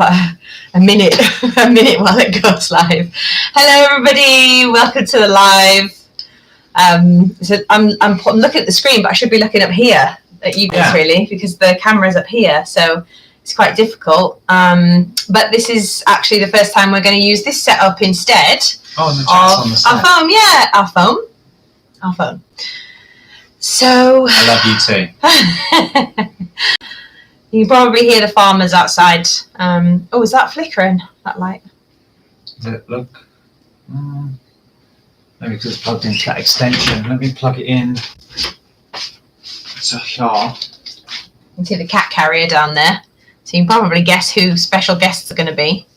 but a minute while it goes live. Hello, everybody. Welcome to the live. So I'm looking at the screen, but I should be looking up here at you guys, really, because the camera's up here. So it's quite difficult. But this is actually the first time we're going to use this setup instead of on the side. Our phone. So I love you too. You can probably hear the farmers outside. Oh, is that flickering, that light? Does it look? Maybe because it's plugged into that extension. Let me plug it in. So here. You can see the cat carrier down there. So you can probably guess who special guests are going to be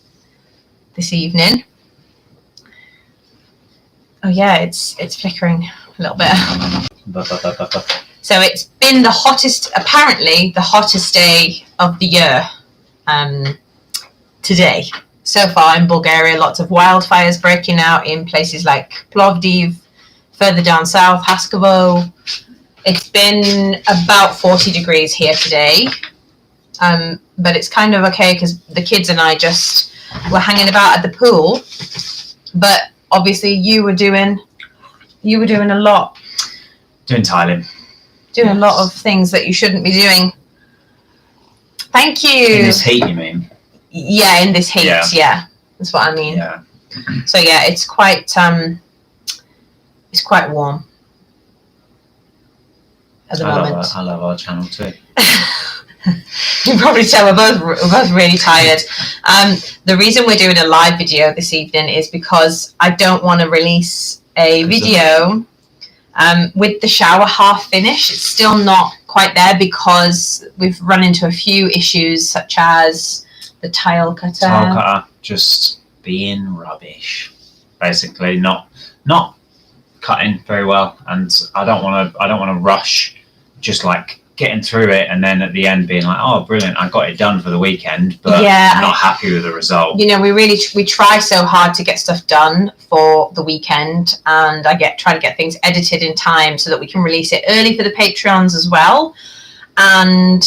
this evening. Oh yeah, it's flickering a little bit. So it's been apparently the hottest day of the year today. So far in Bulgaria, lots of wildfires breaking out in places like Plovdiv, further down south, Haskovo. It's been about 40 degrees here today. But it's kind of okay because the kids and I just were hanging about at the pool. But obviously you were doing a lot. Doing tiling. Doing a lot of things that you shouldn't be doing. Thank you. In this heat, you mean? Yeah, in this heat, yeah. That's what I mean. Yeah. So yeah, it's quite warm at the moment. I love our channel too. You can probably tell we're both really tired. The reason we're doing a live video this evening is because I don't want to release a video with the shower half finished. It's still not quite there because we've run into a few issues such as the tile cutter just being rubbish, basically not cutting very well, and I don't want to rush just like getting through it and then at the end being like, oh brilliant, I got it done for the weekend, but I'm not happy with the result. You know, we try so hard to get stuff done for the weekend, and try to get things edited in time so that we can release it early for the Patreons as well. And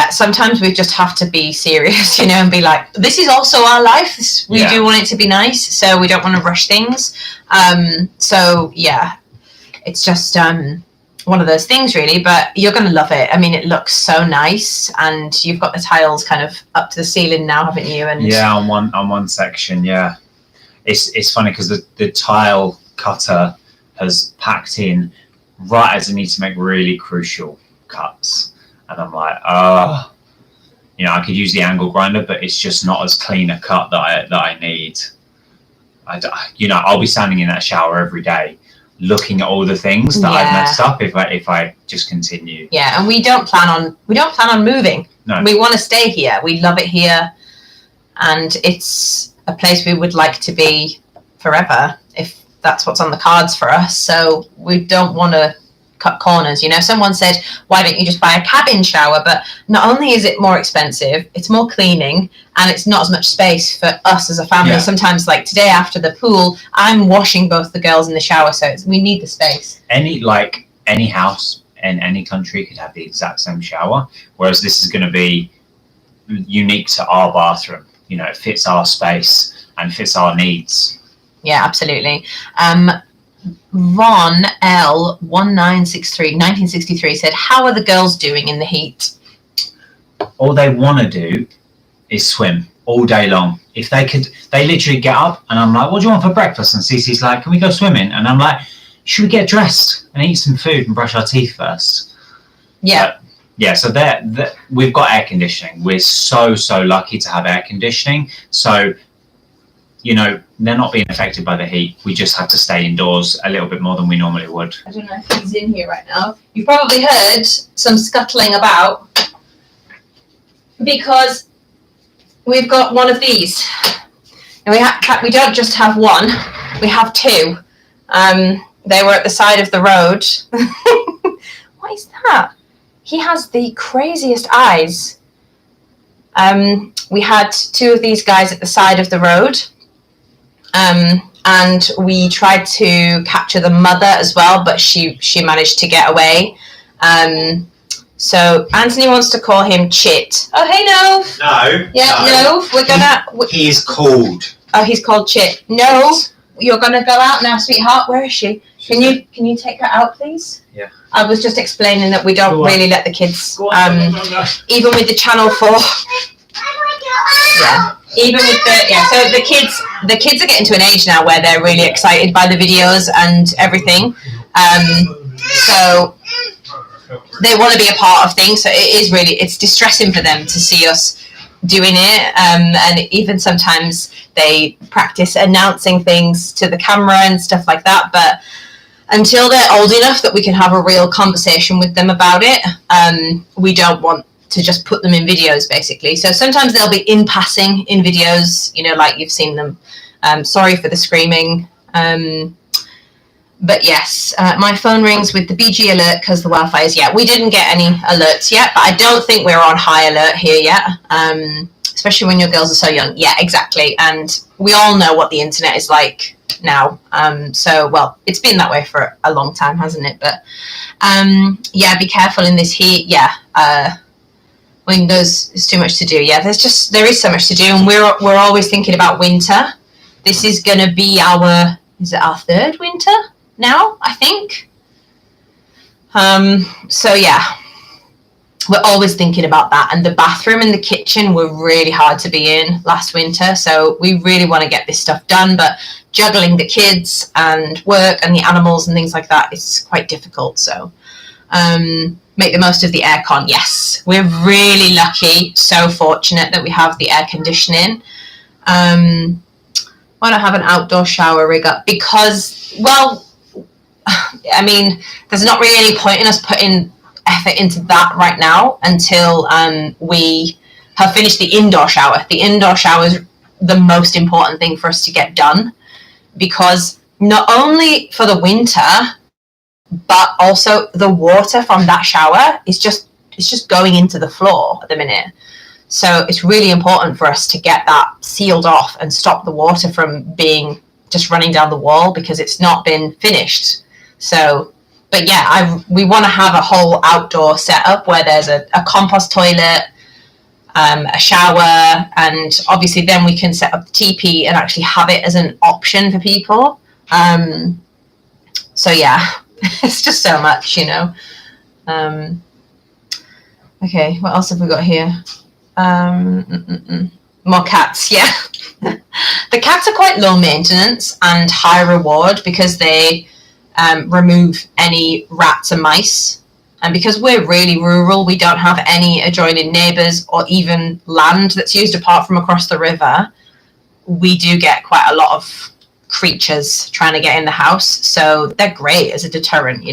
sometimes we just have to be serious, and be like, this is also our life. We do want it to be nice, so we don't want to rush things. It's just one of those things, really. But you're going to love it. I mean, it looks so nice, and you've got the tiles kind of up to the ceiling now, haven't you? And on one section, it's funny because the tile cutter has packed in right as I need to make really crucial cuts. And I'm like, I could use the angle grinder, but it's just not as clean a cut that I need. I'll be standing in that shower every day, looking at all the things that I've messed up if I just continue. Yeah, and we don't plan on moving. No, we want to stay here. We love it here, and it's a place we would like to be forever if that's what's on the cards for us. So we don't want to cut corners. Someone said, why don't you just buy a cabin shower? But not only is it more expensive, it's more cleaning, and it's not as much space for us as a family. Sometimes, like today after the pool, I'm washing both the girls in the shower, so we need the space. Any house in any country could have the exact same shower, whereas this is going to be unique to our bathroom. It fits our space and fits our needs. Yeah, absolutely. Ron L 1963 said, how are the girls doing in the heat? All they want to do is swim all day long. If they could, they literally get up and I'm like, what do you want for breakfast? And Cece's like, can we go swimming? And I'm like, should we get dressed and eat some food and brush our teeth first? So we've got air conditioning. We're so lucky to have air conditioning. So they're not being affected by the heat. We just have to stay indoors a little bit more than we normally would. I don't know if he's in here right now. You've probably heard some scuttling about because we've got one of these. And we don't just have one, we have two. They were at the side of the road. What is that? He has the craziest eyes. We had two of these guys at the side of the road. And we tried to capture the mother as well, but she managed to get away. So Anthony wants to call him Chit. Oh, hey, Nove. No. Yeah, Nove, we're gonna... He's called. Oh, he's called Chit. Nove, you're gonna go out now, sweetheart. Where is she? Can you take her out, please? Yeah. I was just explaining that we don't really let the kids, even with the Channel 4. Yeah. Even with so the kids are getting to an age now where they're really excited by the videos and everything. So they want to be a part of things. So it's distressing for them to see us doing it. And even sometimes they practice announcing things to the camera and stuff like that. But until they're old enough that we can have a real conversation with them about it, we don't want to just put them in videos, basically. So sometimes they'll be in passing in videos, like you've seen them. Sorry for the screaming. But yes, my phone rings with the BG alert because the wildfires. Yeah, we didn't get any alerts yet, but I don't think we're on high alert here yet, especially when your girls are so young. Yeah, exactly. And we all know what the internet is like now. So it's been that way for a long time, hasn't it? But be careful in this heat. Yeah. When there's too much to do. Yeah, there is so much to do, and we're always thinking about winter. This is going to be our third winter now, I think. So yeah, we're always thinking about that. And the bathroom and the kitchen were really hard to be in last winter, so we really want to get this stuff done, but juggling the kids and work and the animals and things like that is quite difficult. So make the most of the aircon. Yes, we're really lucky, so fortunate that we have the air conditioning. Why not have an outdoor shower rig up? Because, I mean, there's not really any point in us putting effort into that right now until we have finished the indoor shower. The indoor shower is the most important thing for us to get done, because not only for the winter, but also the water from that shower is just going into the floor at the minute. So it's really important for us to get that sealed off and stop the water from being just running down the wall, because it's not been finished. So, but yeah, we want to have a whole outdoor setup where there's a compost toilet, a shower, and obviously then we can set up the teepee and actually have it as an option for people. So yeah. It's just so much, Okay, what else have we got here? More cats, yeah. The cats are quite low maintenance and high reward because they remove any rats and mice. And because we're really rural, we don't have any adjoining neighbours or even land that's used apart from across the river. We do get quite a lot of creatures trying to get in the house, so they're great as a deterrent.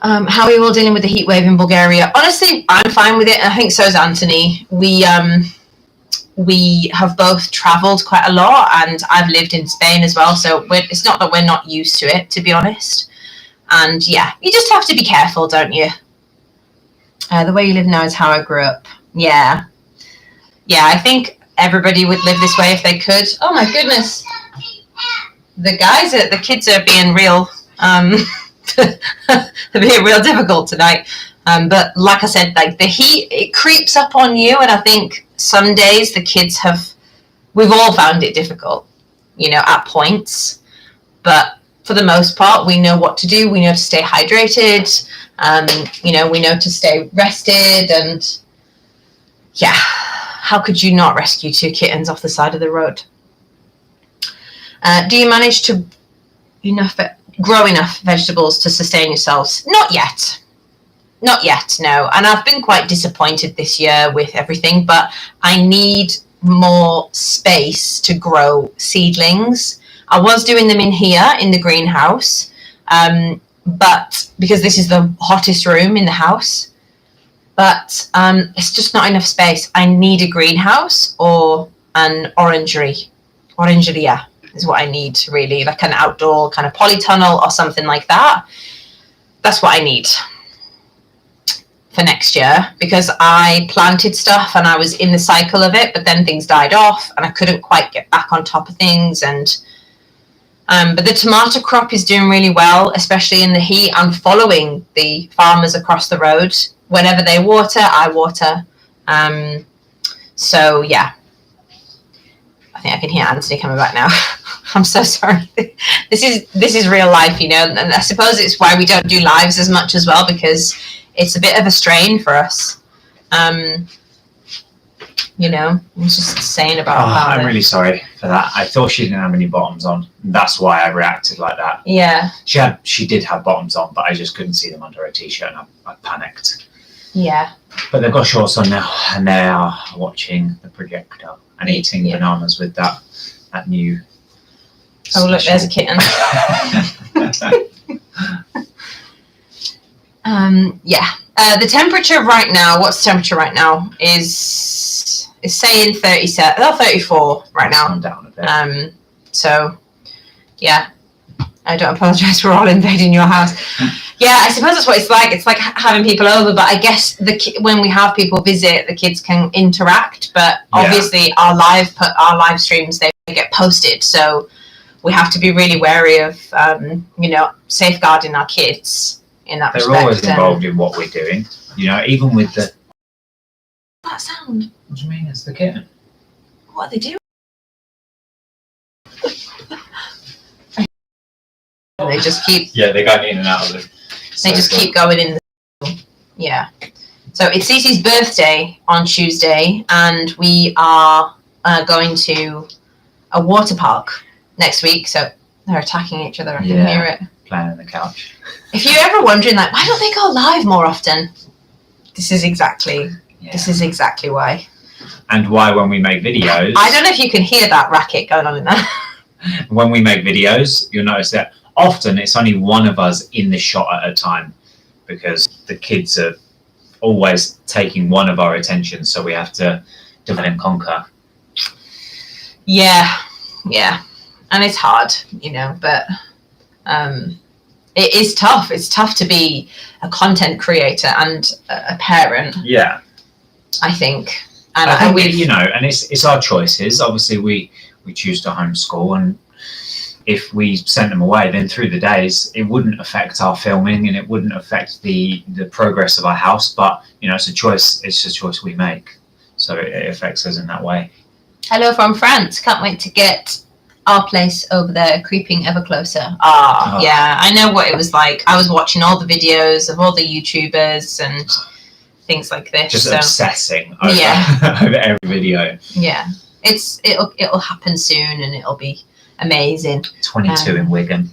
How are you all dealing with the heat wave in Bulgaria? Honestly, I'm fine with it, and I think so is Anthony. We have both travelled quite a lot, and I've lived in Spain as well, so it's not that we're not used to it, to be honest. And yeah, you just have to be careful, don't you? The way you live now is how I grew up. Yeah, I think everybody would live this way if they could. Oh my goodness. The kids are being real, they're being real difficult tonight. But like I said, like the heat, it creeps up on you. And I think some days we've all found it difficult, at points. But for the most part, we know what to do. We know to stay hydrated. We know to stay rested. And yeah. How could you not rescue 2 kittens off the side of the road? Do you manage to grow enough vegetables to sustain yourselves? Not yet, no. And I've been quite disappointed this year with everything, but I need more space to grow seedlings. I was doing them in here in the greenhouse, but because this is the hottest room in the house, but it's just not enough space. I need a greenhouse or an orangery. Orangeria is what I need, really, like an outdoor kind of polytunnel or something like that. That's what I need for next year, because I planted stuff and I was in the cycle of it, but then things died off and I couldn't quite get back on top of things. And But the tomato crop is doing really well, especially in the heat. I'm following the farmers across the road. Whenever they water, I water. So yeah, I think I can hear Anthony coming back now. I'm so sorry. This is real life, you know, and I suppose it's why we don't do lives as much as well, because it's a bit of a strain for us. You know, I was just saying about I'm really sorry for that. I thought she didn't have any bottoms on. That's why I reacted like that. Yeah. She did have bottoms on, but I just couldn't see them under her t-shirt, and I panicked. Yeah. But they've got shorts on now, and they are watching the projector and eating bananas with that new. Oh, look, there's a kitten. Yeah. The temperature right now, what's the temperature right now? Is saying 34 right now. Calm down a bit. So, yeah. I don't apologise for all invading your house. Yeah, I suppose that's what it's like. It's like having people over, but I guess when we have people visit, the kids can interact. But obviously, our live streams, they get posted, so we have to be really wary of, you know, safeguarding our kids in that respect. They're always involved in what we're doing, you know, even with the. That sound. What do you mean? It's the kitten. What are they doing? They just keep. Yeah, they go in and out of it. They just keep going in. Yeah. So it's Cece's birthday on Tuesday, and we are going to a water park next week. So they're attacking each other. I can hear it. Playing on the couch. If you're ever wondering, like, why don't they go live more often? This is exactly why. And why, when we make videos, I don't know if you can hear that racket going on in there. When we make videos, you'll notice that often it's only one of us in the shot at a time, because the kids are always taking one of our attention, so we have to divide and conquer. Yeah, and it's hard, you know, but it is tough. It's tough to be a content creator and a parent. Yeah, I think, and I think you know, and it's our choices. Obviously, we choose to homeschool, and if we sent them away, then through the days it wouldn't affect our filming, and it wouldn't affect the progress of our house. But you know, it's a choice. It's a choice we make, so it affects us in that way. Hello from France. Can't wait to get our place over there creeping ever closer. Yeah, I know what it was like. I was watching all the videos of all the YouTubers and things like this. Just obsessing over, over every video. Yeah, it'll happen soon, and it'll be amazing. 22 in Wigan.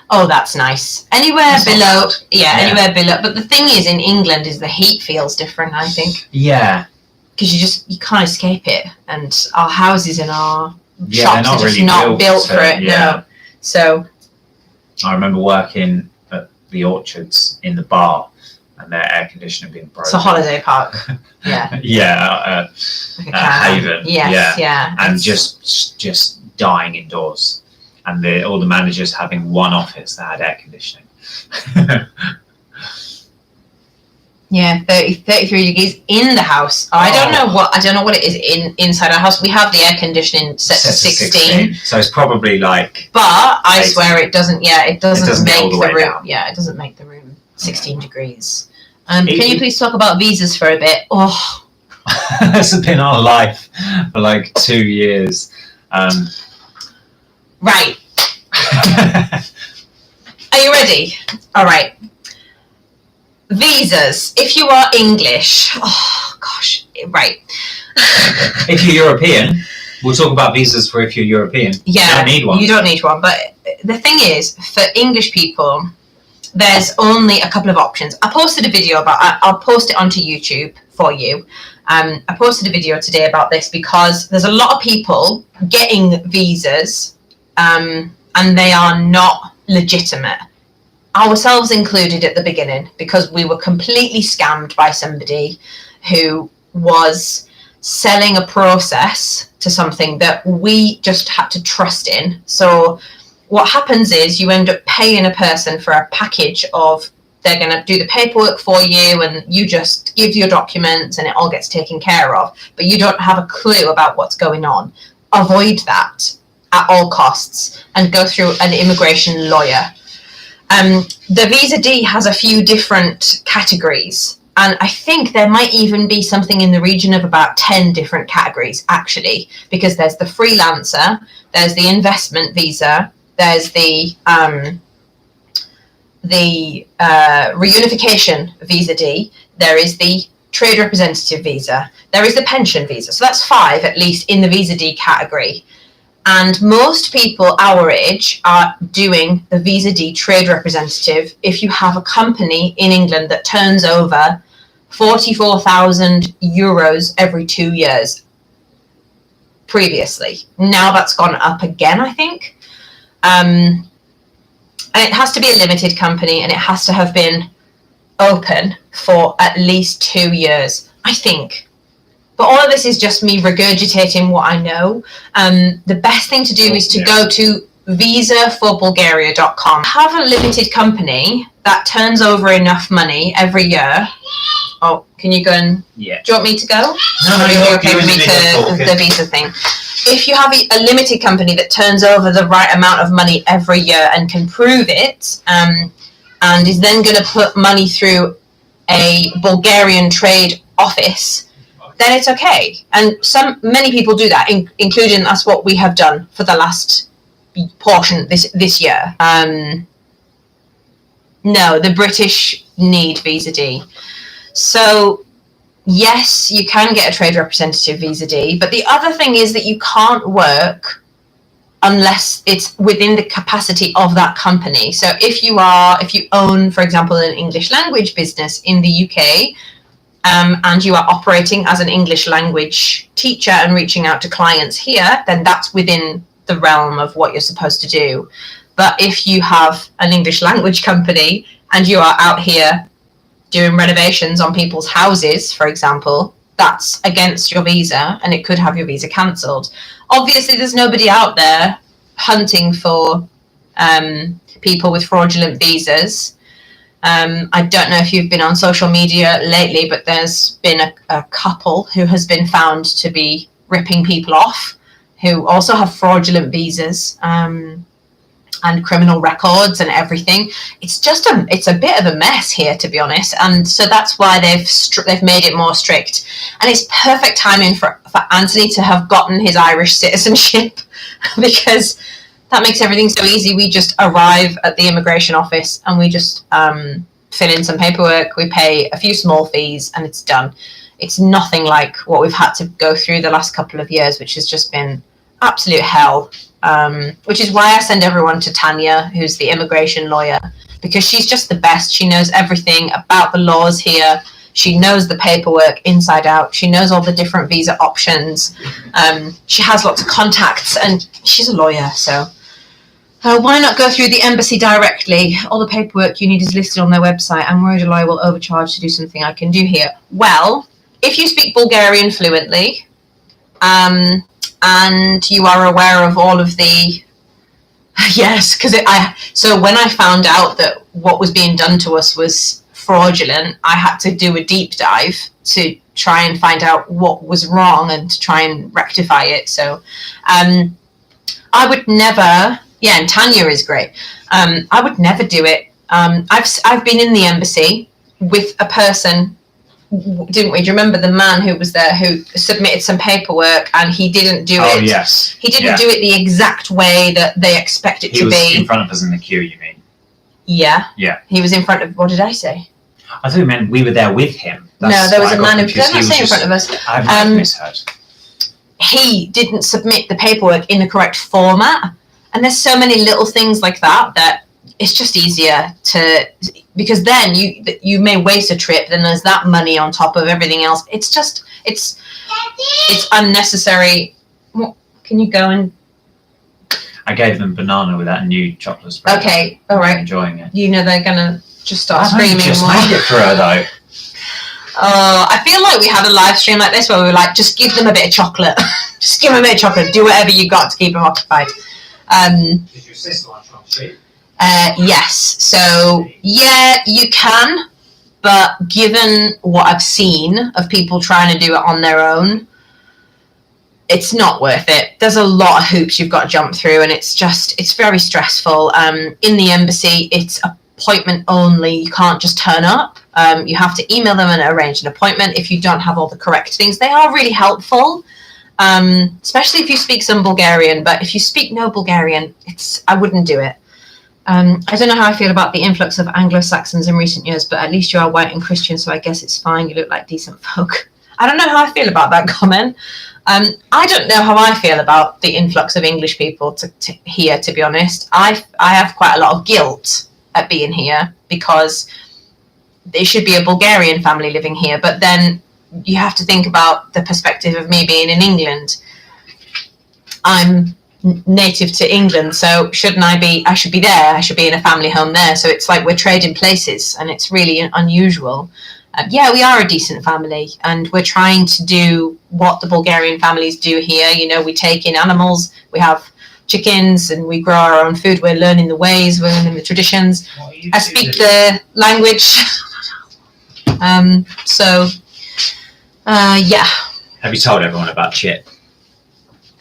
Oh, that's nice. Anywhere below, anywhere below. But the thing is, in England, is the heat feels different, I think. Yeah. Because you can't escape it, and our houses and our shops are just really not built for it. Yeah. No. So. I remember working at the Orchards in the bar, and their air conditioning being broken. It's a holiday park. Yeah. Yeah. Haven. Yes, yeah. And just dying indoors, and all the managers having one office that had air conditioning. Yeah, 33 degrees in the house. I don't know what it is inside our house. We have the air conditioning set to 16. So it's probably like. But I swear it doesn't. Yeah, it doesn't make the room. Down. Yeah, it doesn't make the room 16 degrees. Can you please talk about visas for a bit? Oh, it's been our life for like 2 years. Right. Are you ready? All right. Visas. If you are English, oh gosh, right. If you're European, we'll talk about visas for if you're European. Yeah, you don't need one. You don't need one. But the thing is, for English people, there's only a couple of options. I posted a video I'll post it onto YouTube for you. I posted a video today about this because there's a lot of people getting visas, and they are not legitimate. Ourselves included at the beginning, because we were completely scammed by somebody who was selling a process to something that we just had to trust in. So what happens is you end up paying a person for a package of, they're going to do the paperwork for you, and you just give your documents and it all gets taken care of, but you don't have a clue about what's going on. Avoid that. at all costs and go through an immigration lawyer. The Visa D has a few different categories, and I think there might even be something in the region of about 10 different categories, actually, because there's the freelancer, there's the investment visa, there's the reunification Visa D, there is the trade representative visa, there is the pension visa. So that's 5, at least, in the Visa D category. And most people our age are doing the Visa D trade representative if you have a company in England that turns over 44,000 euros every 2 years previously. Now that's gone up again, I think. And it has to be a limited company, and it has to have been open for at least 2 years, I think. But all of this is just me regurgitating what I know. The best thing to do is to go to visaforbulgaria.com. Have a limited company that turns over enough money every year. Oh, can you go and... Yeah. Do you want me to go? No, you're okay with me to the visa thing. If you have a limited company that turns over the right amount of money every year and can prove it, and is then going to put money through a Bulgarian trade office, then it's okay. And many people do that, including that's what we have done for the last portion this year. No, the British need Visa D. So yes, you can get a trade representative Visa D, but the other thing is that you can't work unless it's within the capacity of that company. So if you own, for example, an English language business in the UK, and you are operating as an English language teacher and reaching out to clients here, then that's within the realm of what you're supposed to do. But if you have an English language company and you are out here doing renovations on people's houses, for example, that's against your visa, and it could have your visa cancelled. Obviously, there's nobody out there hunting for people with fraudulent visas. I don't know if you've been on social media lately, but there's been a couple who has been found to be ripping people off, who also have fraudulent visas and criminal records and everything. It's a bit of a mess here, to be honest, and so that's why they've made it more strict. And it's perfect timing for Anthony to have gotten his Irish citizenship because that makes everything so easy. We just arrive at the immigration office and we just fill in some paperwork. We pay a few small fees and it's done. It's nothing like what we've had to go through the last couple of years, which has just been absolute hell. Which is why I send everyone to Tanya, who's the immigration lawyer, because she's just the best. She knows everything about the laws here. She knows the paperwork inside out. She knows all the different visa options. She has lots of contacts and she's a lawyer, so why not go through the embassy directly? All the paperwork you need is listed on their website. I'm worried a lawyer will overcharge to do something I can do here. Well, if you speak Bulgarian fluently, and you are aware of all of the... Yes, because so when I found out that what was being done to us was fraudulent, I had to do a deep dive to try and find out what was wrong and to try and rectify it. So I would never... Yeah, and Tanya is great. I would never do it. I've been in the embassy with a person, didn't we? Do you remember the man who was there who submitted some paperwork and he didn't do it? Oh, yes. He didn't do it the exact way that they expect it to be. He was in front of us in the queue, you mean? Yeah. Yeah. He was in front of... What did I say? I thought you meant we were there with him. No, there was a man who... Did I not say in front of us? I've misheard. He didn't submit the paperwork in the correct format. And there's so many little things like that it's just easier to, because then you may waste a trip, then there's that money on top of everything else. It's just, it's unnecessary. What, can you go and... I gave them banana with that new chocolate spread. Okay, all right. Enjoying it. You know they're going to just start screaming more. Just make it for her, though. Oh, I feel like we had a live stream like this where we were like, just give them a bit of chocolate. Just give them a bit of chocolate. Do whatever you got to keep them occupied. Did your sister want to cheat? Yes. So, yeah, you can. But given what I've seen of people trying to do it on their own, it's not worth it. There's a lot of hoops you've got to jump through, and it's very stressful. In the embassy, it's appointment only. You can't just turn up. You have to email them and arrange an appointment if you don't have all the correct things. They are really helpful, especially if you speak some Bulgarian. But if you speak no Bulgarian, I wouldn't do it. I don't know how I feel about the influx of Anglo-Saxons in recent years, but at least you are white and Christian, so I guess it's fine. You look like decent folk. I don't know how I feel about that comment. I don't know how I feel about the influx of English people to here, to be honest. I have quite a lot of guilt at being here because there should be a Bulgarian family living here, but then you have to think about the perspective of me being in England. I'm native to England, so shouldn't I be? I should be there. I should be in a family home there. So it's like we're trading places, and it's really unusual. Yeah, we are a decent family, and we're trying to do what the Bulgarian families do here. You know, we take in animals, we have chickens, and we grow our own food. We're learning the ways, we're learning the traditions. I speak the language. Yeah. Have you told everyone about Chip?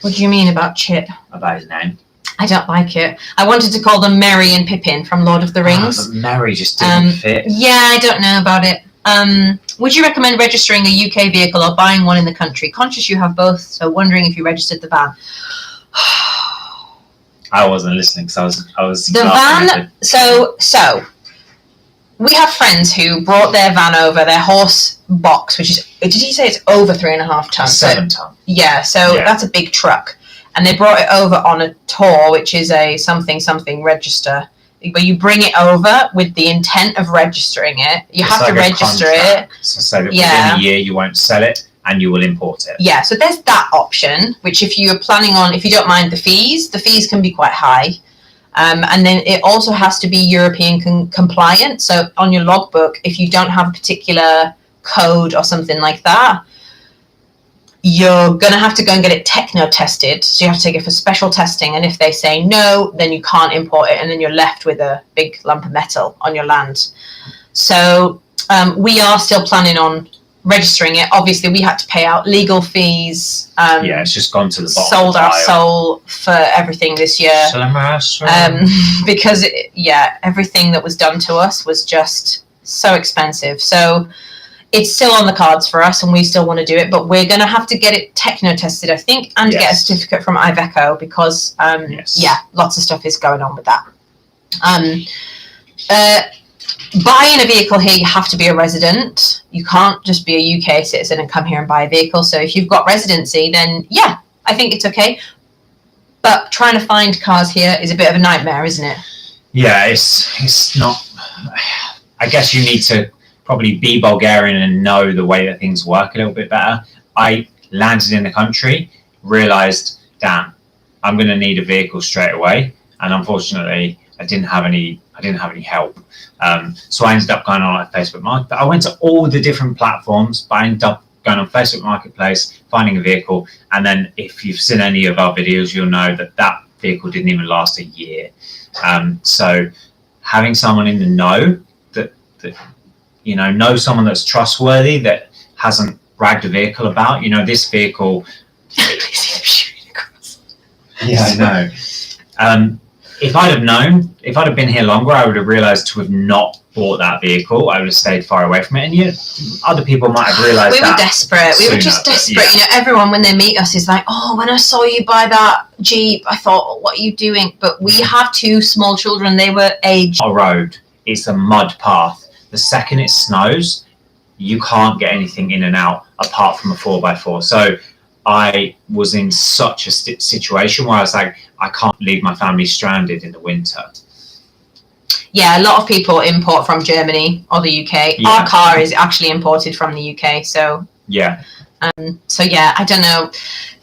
What do you mean about Chip? About his name? I don't like it. I wanted to call them Merry and Pippin from Lord of the Rings. But Merry just didn't fit. Yeah, I don't know about it. Would you recommend registering a UK vehicle or buying one in the country? Conscious you have both, so wondering if you registered the van. I wasn't listening because I was. The van. So we have friends who brought their van over, their horse box, which is. Did you say it's over 3.5 tons? 7 ton. Yeah, so that's a big truck, and they brought it over on a tour, which is a something register. But you bring it over with the intent of registering it. You have to register it. So that within a year you won't sell it and you will import it. Yeah, so there's that option, which if you're planning on, if you don't mind the fees can be quite high. And then it also has to be European compliant. So on your logbook, if you don't have a particular code or something like that, you're going to have to go and get it techno tested. So you have to take it for special testing. And if they say no, then you can't import it. And then you're left with a big lump of metal on your land. So we are still planning on registering it. Obviously, we had to pay out legal fees. It's just gone to the bottom. Sold our soul for everything this year. Because, everything that was done to us was just so expensive. So it's still on the cards for us, and we still want to do it, but we're going to have to get it techno tested, I think, and get a certificate from Iveco because, lots of stuff is going on with that. Buying a vehicle here, you have to be a resident. You can't just be a UK citizen and come here and buy a vehicle. So if you've got residency, then I think it's okay. But trying to find cars here is a bit of a nightmare, isn't it? Yeah, it's not. I guess you need to probably be Bulgarian and know the way that things work a little bit better. I landed in the country, realised, damn, I'm going to need a vehicle straight away, and unfortunately, I didn't have any help. So I ended up going on Facebook Market. I went to all the different platforms, but I ended up going on Facebook Marketplace, finding a vehicle, and then if you've seen any of our videos, you'll know that vehicle didn't even last a year. So having someone in the know that know someone that's trustworthy, that hasn't bragged a vehicle about, this vehicle. Yeah, I know. If I'd have been here longer, I would have realised to have not bought that vehicle. I would have stayed far away from it. And other people might have realised we were desperate. We were just desperate. Everyone, when they meet us, is like, oh, when I saw you buy that Jeep, I thought, oh, what are you doing? But we have 2 small children. They were aged. Our road, it's a mud path. The second it snows, you can't get anything in and out apart from a 4x4. So I was in such a situation where I was like, I can't leave my family stranded in the winter. Yeah, a lot of people import from Germany or the UK. Yeah. Our car is actually imported from the UK. So yeah. I don't know.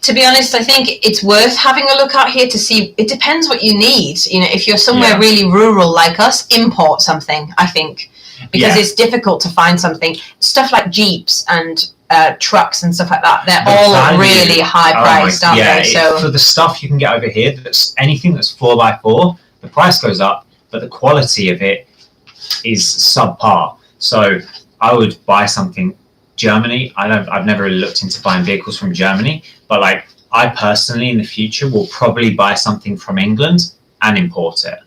To be honest, I think it's worth having a look out here to see. It depends what you need. If you're somewhere really rural like us, import something, I think. Because it's difficult to find something. Stuff like Jeeps and trucks and stuff like that, they're all really high priced, aren't they? So for the stuff you can get over here, that's anything that's 4x4, the price goes up, but the quality of it is subpar. So I would buy something Germany. I've never really looked into buying vehicles from Germany, but like I personally, in the future, will probably buy something from England and import it.